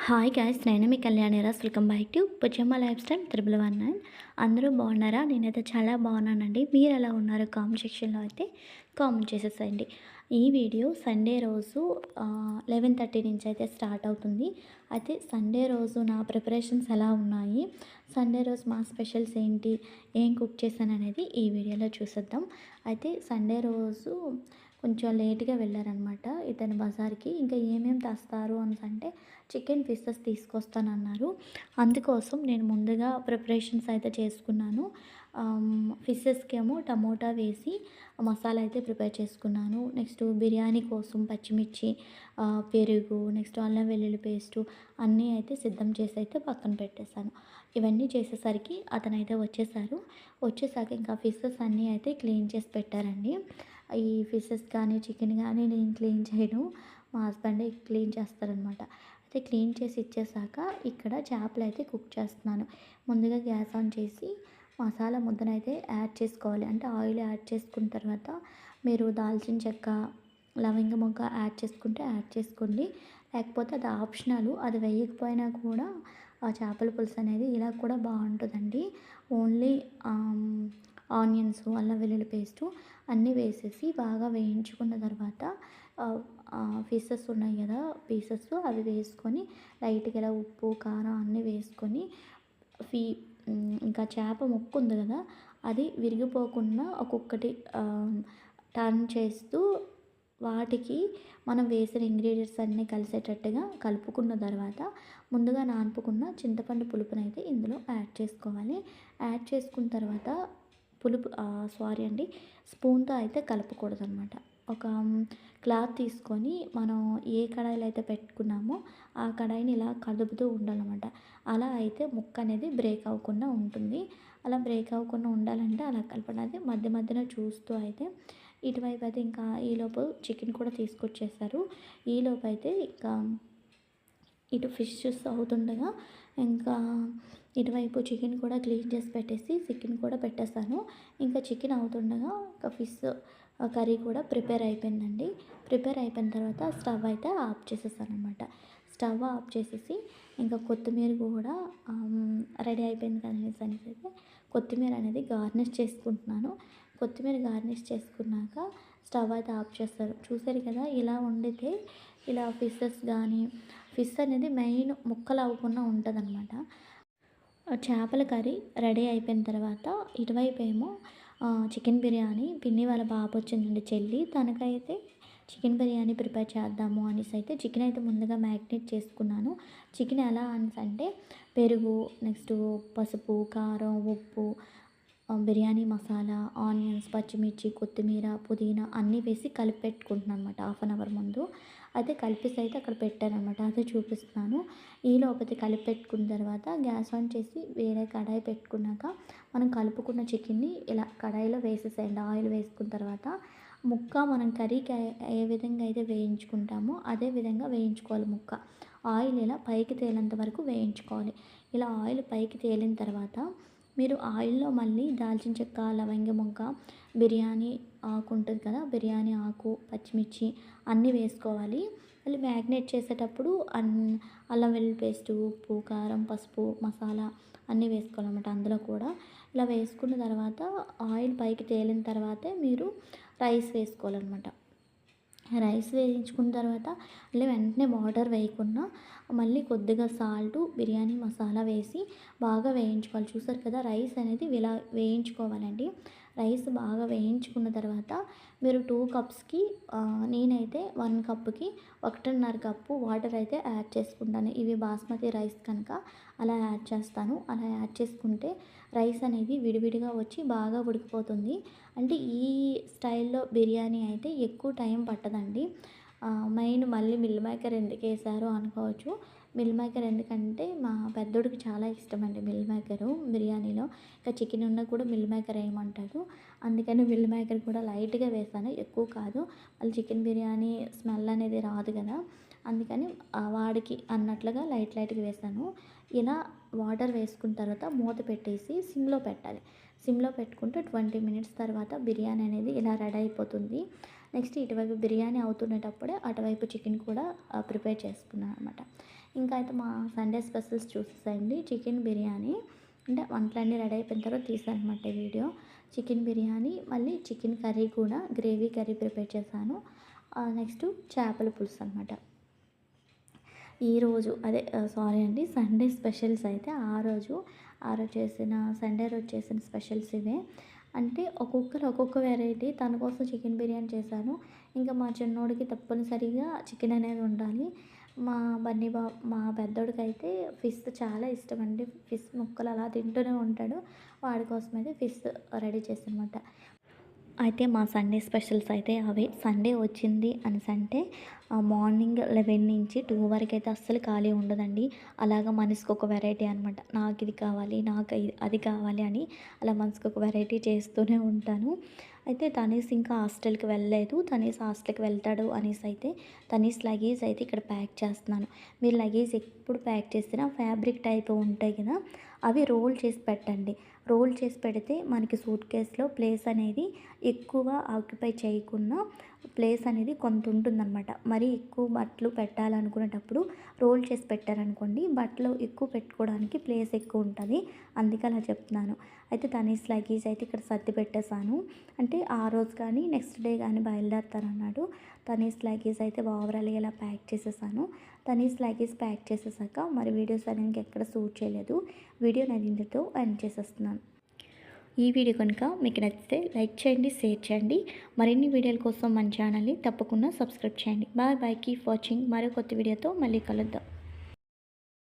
Hi guys, నేను మీ Kalyaniraj. Welcome back to Puchamma lifestyle 319. అందరూ బాగున్నారా? నేనైతే చాలా బాగున్నానండి. మీరు ఎలా ఉన్నారు? కామెంట్ సెక్షన్లో అయితే కామెంట్ చేసేసేయండి. ఈ వీడియో సండే రోజు 11:30 నుంచి అయితే స్టార్ట్ అవుతుంది. అయితే సండే రోజు నా ప్రిపరేషన్స్ ఎలా ఉన్నాయి, సండే రోజు మా స్పెషల్స్ ఏంటి, ఏం కుక్ చేశాను అనేది ఈ వీడియోలో చూసేద్దాం. అయితే సండే రోజు కొంచెం లేట్గా వెళ్ళారనమాట ఇతను బజార్కి. ఇంకా ఏమేమి తెస్తారు అంటే చికెన్ పీసెస్ తీసుకొస్తానన్నారు. అందుకోసం నేను ముందుగా ప్రిపరేషన్స్ అయితే చేసుకున్నాను. ఫిషెస్కి ఏమో టమోటా వేసి మసాలా అయితే ప్రిపేర్ చేసుకున్నాను. నెక్స్ట్ బిర్యానీ కోసం పచ్చిమిర్చి, పెరుగు, నెక్స్ట్ అల్లం వెల్లుల్లి పేస్టు అన్నీ అయితే సిద్ధం చేసి అయితే పక్కన పెట్టేశాను. ఇవన్నీ చేసేసరికి అతనైతే వచ్చేసారు. వచ్చేసాక ఇంకా ఫిషెస్ అన్నీ అయితే క్లీన్ చేసి పెట్టారండి. ఈ ఫిషెస్ కానీ చికెన్ కానీ నేను క్లీన్ చేయను, మా హస్బెండే క్లీన్ చేస్తారనమాట. అయితే క్లీన్ చేసి ఇచ్చేసాక ఇక్కడ చేపలు అయితే కుక్ చేస్తున్నాను. ముందుగా గ్యాస్ ఆన్ చేసి మసాలా ముద్దనైతే యాడ్ చేసుకోవాలి. అంటే ఆయిల్ యాడ్ చేసుకున్న తర్వాత మీరు దాల్చిన చెక్క, లవంగ మొగ్గ యాడ్ చేసుకుంటే యాడ్ చేసుకోండి. లేకపోతే అది ఆప్షనల్. అది వేయకపోయినా కూడా ఆ చేపల పులుసు అనేది ఇలా కూడా బాగుంటుందండి. ఓన్లీ ఆనియన్స్, అల్లం వెల్లుల్లి పేస్టు అన్నీ వేసేసి బాగా వేయించుకున్న తర్వాత పీసెస్ ఉన్నాయి కదా, పీసెస్ అవి వేసుకొని లైట్గా ఇలా ఉప్పు కారం అన్నీ వేసుకొని ఫీ ఇంకా చేప ముక్కు ఉంది కదా, అది విరిగిపోకుండా ఒక్కొక్కటి టర్న్ చేస్తూ వాటికి మనం వేసిన ఇంగ్రీడియంట్స్ అన్నీ కలిసేటట్టుగా కలుపుకున్న తర్వాత ముందుగా నానుపుకున్న చింతపండు పులుపునైతే ఇందులో యాడ్ చేసుకోవాలి. యాడ్ చేసుకున్న తర్వాత పులుపు సారీ అండి, స్పూన్తో అయితే కలపకూడదు అనమాట. ఒక క్లాత్ తీసుకొని మనం ఏ కడాయిలో అయితే పెట్టుకున్నామో ఆ కడాయిని ఇలా కదుపుతూ ఉండాలన్నమాట. అలా అయితే ముక్క అనేది బ్రేక్ అవ్వకుండా ఉంటుంది. అలా బ్రేక్ అవ్వకుండా ఉండాలంటే అలా కలపడానికి మధ్య మధ్యలో చూస్తూ అయితే ఇటువైపు అయితే ఇంకా ఈలోపు చికెన్ కూడా తీసుకొచ్చేసారు. ఈలోపు అయితే ఇంకా ఇటు ఫిషెస్ అవుతుండగా ఇంకా ఇటువైపు చికెన్ కూడా క్లీన్ చేసి పెట్టేసి చికెన్ కూడా పెట్టేస్తాను. ఇంకా చికెన్ అవుతుండగా ఇంకా ఫిష్ కర్రీ కూడా ప్రిపేర్ అయిపోయిందండి. ప్రిపేర్ అయిపోయిన తర్వాత స్టవ్ అయితే ఆఫ్ చేసేసాను అనమాట. స్టవ్ ఆఫ్ చేసేసి ఇంకా కొత్తిమీర కూడా రెడీ అయిపోయింది అనేసి అయితే కొత్తిమీర అనేది గార్నిష్ చేసుకుంటున్నాను. కొత్తిమీర గార్నిష్ చేసుకున్నాక స్టవ్ అయితే ఆఫ్ చేస్తారు. చూసారు కదా, ఇలా వండితే ఇలా ఫిషెస్ కానీ ఫిష్ అనేది మెయిన్ ముక్కలు అవ్వకుండా ఉంటుందన్నమాట. చేపల కర్రీ రెడీ అయిపోయిన తర్వాత ఇటువైపు ఏమో చికెన్ బిర్యానీ పిన్ని వాళ్ళ బాబు వచ్చిందండి, చెల్లి. తనకైతే చికెన్ బిర్యానీ ప్రిపేర్ చేద్దాము అనేసి అయితే చికెన్ అయితే ముందుగా మ్యాగ్నేట్ చేసుకున్నాను. చికెన్ ఎలా అనేసి అంటే పెరుగు, నెక్స్ట్ పసుపు, కారం, ఉప్పు, బిర్యానీ మసాలా, ఆనియన్స్, పచ్చిమిర్చి, కొత్తిమీర, పుదీనా అన్నీ వేసి కలిపి పెట్టుకుంటున్నాను అనమాట. హాఫ్ అన్ అవర్ ముందు అయితే కలిపేసి అయితే అక్కడ పెట్టానమాట. అదే చూపిస్తున్నాను. ఈ లోపల కలిపి పెట్టుకున్న తర్వాత గ్యాస్ ఆన్ చేసి వేరే కడాయి పెట్టుకున్నాక మనం కలుపుకున్న చికెన్ని ఇలా కడాయిలో వేసేసేయండి. ఆయిల్ వేసుకున్న తర్వాత ముక్క మనం కర్రీకి ఏ విధంగా అయితే వేయించుకుంటామో అదే విధంగా వేయించుకోవాలి. ముక్క ఆయిల్ ఇలా పైకి తేలేంత వరకు వేయించుకోవాలి. ఇలా ఆయిల్ పైకి తేలిన తర్వాత మీరు ఆయిల్లో మళ్ళీ దాల్చిన చెక్క, లవంగ మొగ్గ, బిర్యానీ ఆకు ఉంటుంది కదా, బిర్యానీ ఆకు, పచ్చిమిర్చి అన్నీ వేసుకోవాలి. మళ్ళీ మ్యాగ్నేట్ చేసేటప్పుడు అల్లం వెల్లుల్లి పేస్టు, ఉప్పు, కారం, పసుపు, మసాలా అన్నీ వేసుకోవాలన్నమాట. అందులో కూడా ఇలా వేసుకున్న తర్వాత ఆయిల్ పైకి తేలిన తర్వాతే మీరు రైస్ వేసుకోవాలన్నమాట. రైస్ వేయించుకున్న తర్వాత మళ్ళీ వెంటనే వాటర్ వేయకుండా మళ్ళీ కొద్దిగా సాల్టు, బిర్యానీ మసాలా వేసి బాగా వేయించుకోవాలి. చూసారు కదా, రైస్ అనేది ఇలా వేయించుకోవాలండి. రైస్ బాగా వేయించుకున్న తర్వాత మీరు 2 కప్స్కి నేనైతే 1 కప్పుకి 1.5 కప్పు వాటర్ అయితే యాడ్ చేసుకుంటాను. ఇవి బాస్మతి రైస్ కనుక అలా యాడ్ చేస్తాను. అలా యాడ్ చేసుకుంటే రైస్ అనేది విడివిడిగా వచ్చి బాగా ఉడికిపోతుంది. అంటే ఈ స్టైల్లో బిర్యానీ అయితే ఎక్కువ టైం పట్టదండి. మెయిన్ మళ్ళీ మిల్ మేకర్ ఎందుకు వేసారో అనుకోవచ్చు. మిల్ మేకర్ ఎందుకంటే మా పెద్దోడికి చాలా ఇష్టం అండి మిల్ మేకరు బిర్యానీలో. ఇంకా చికెన్ ఉన్నా కూడా మిల్ మేకర్ వేయమంటాడు. అందుకని మిల్ మేకర్ కూడా లైట్గా వేసాను, ఎక్కువ కాదు. మళ్ళీ చికెన్ బిర్యానీ స్మెల్ అనేది రాదు కదా, అందుకని వాడికి అన్నట్లుగా లైట్గా వేసాను. ఇలా వాటర్ వేసుకున్న తర్వాత మూత పెట్టేసి సిమ్లో పెట్టాలి. సిమ్లో పెట్టుకుంటే 20 మినిట్స్ తర్వాత బిర్యానీ అనేది ఇలా రెడీ అయిపోతుంది. నెక్స్ట్ ఇటువైపు బిర్యానీ అవుతున్నటప్పుడే అటువైపు చికెన్ కూడా ప్రిపేర్ చేసుకున్నాను అనమాట. ఇంకా అయితే మా సండే స్పెషల్స్ చూసేసేయండి. చికెన్ బిర్యానీ అంటే వంటలన్నీ రెడీ అయిపోయిన తర్వాత తీసానమాట వీడియో. చికెన్ బిర్యానీ, మళ్ళీ చికెన్ కర్రీ కూడా గ్రేవీ కర్రీ ప్రిపేర్ చేశాను. నెక్స్ట్ చేపల పులుసు అనమాట. ఈరోజు అదే సారీ అండి, సండే స్పెషల్స్ అయితే ఆ రోజు చేసిన సండే రోజు చేసిన స్పెషల్స్ ఇవే. అంటే ఒక్కొక్కరు ఒక్కొక్క వెరైటీ. తన కోసం చికెన్ బిర్యానీ చేశాను. ఇంకా మా చిన్నోడికి తప్పనిసరిగా చికెన్ అనేది ఉండాలి. మా మా పెద్దోడికైతే ఫిష్ చాలా ఇష్టమండి. ఫిష్ ముక్కలు అలా తింటూనే ఉంటాడు. వాడి కోసమైతే ఫిష్ రెడీ చేశానమాట. అయితే మా సండే స్పెషల్స్ అయితే అవే. సండే వచ్చింది అనేసంటే మార్నింగ్ 11 నుంచి 2 వరకైతే అస్సలు ఖాళీ ఉండదండి. అలాగా మనిషికి ఒక వెరైటీ అనమాట. నాకు ఇది కావాలి, నాకు అది కావాలి అని అలా మనసుకి ఒక వెరైటీ చేస్తూనే ఉంటాను. అయితే తనీష్ ఇంకా హాస్టల్‌కి వెళ్ళలేదు. తనీష్ హాస్టల్‌కి వెళ్తాడు అనేసి అయితే తనీష్ లగేజ్ అయితే ఇక్కడ ప్యాక్ చేస్తున్నాను. మీరు లగేజ్ ఎప్పుడు ప్యాక్ చేసినా ఫ్యాబ్రిక్ టైప్ ఉంటాయి కదా, అవి రోల్ చేసి పెట్టండి. రోల్ చేసి పెడితే మనకి సూట్ కేస్‌లో ప్లేస్ అనేది ఎక్కువ ఆక్యుపై చేయకుండా ప్లేస్ అనేది కొంత ఉంటుందన్నమాట. మరీ ఎక్కువ బట్టలు పెట్టాలనుకునేటప్పుడు రోల్ చేసి పెట్టారనుకోండి, బట్టలు ఎక్కువ పెట్టుకోవడానికి ప్లేస్ ఎక్కువ ఉంటుంది. అందుకే అలా చెప్తున్నాను. అయితే తనీష్ లగేజ్ అయితే ఇక్కడ సర్ది పెట్టేశాను. అంటే ఆ రోజు కానీ నెక్స్ట్ డే కానీ బయలుదేరుతానన్నాడు. తనీష్ లగేజ్ అయితే ఓవరాల్‌గా ఇలా ప్యాక్ చేసేసాను. తనీష్ లగేజ్ ప్యాక్ చేసేసాక మరి వీడియోస్ అనేది ఇంకెక్కడ షూట్ చేయలేదు. వీడియో నేను ఇంతటితో ఎండ్ చేసేస్తున్నాను. ఈ వీడియో కనుక మీకు నచ్చితే లైక్ చేయండి, షేర్ చేయండి. మరిన్ని వీడియోల కోసం మన ఛానల్ని తప్పకుండా సబ్స్క్రైబ్ చేయండి. Bye bye, keep watching. మరో కొత్త వీడియోతో మళ్ళీ కలుద్దాం.